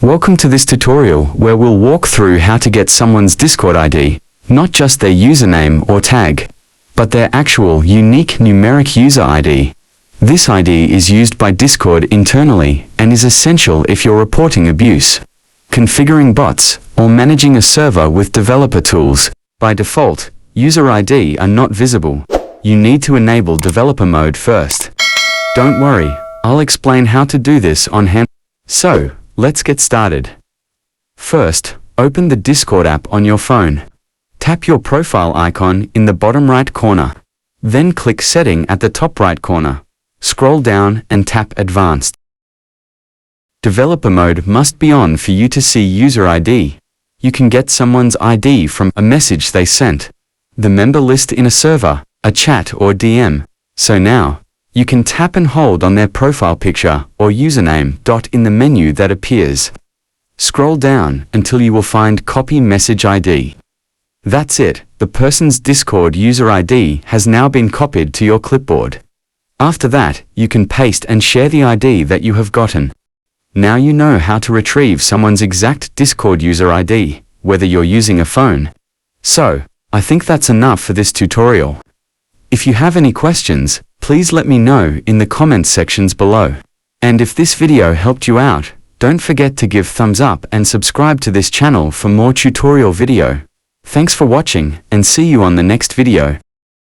Welcome to this tutorial where we'll walk through how to get someone's Discord ID, not just their username or tag, but their actual unique numeric user ID. This ID is used by Discord internally and is essential if you're reporting abuse, configuring bots, or managing a server with developer tools. By default, user ID are not visible. You need to enable developer mode first. Don't worry, I'll explain how to do this on hand. So, let's get started. First, open the Discord app on your phone. Tap your profile icon in the bottom right corner. Then click Setting at the top right corner. Scroll down and tap Advanced. Developer mode must be on for you to see user ID. You can get someone's ID from a message they sent, the member list in a server, a chat or DM. So now, you can tap and hold on their profile picture or username dot in the menu that appears. Scroll down until you will find Copy Message ID. That's it, the person's Discord user ID has now been copied to your clipboard. After that, you can paste and share the ID that you have gotten. Now you know how to retrieve someone's exact Discord user ID, whether you're using a phone. So, I think that's enough for this tutorial. If you have any questions, please let me know in the comments sections below. And if this video helped you out, don't forget to give thumbs up and subscribe to this channel for more tutorial video. Thanks for watching and see you on the next video.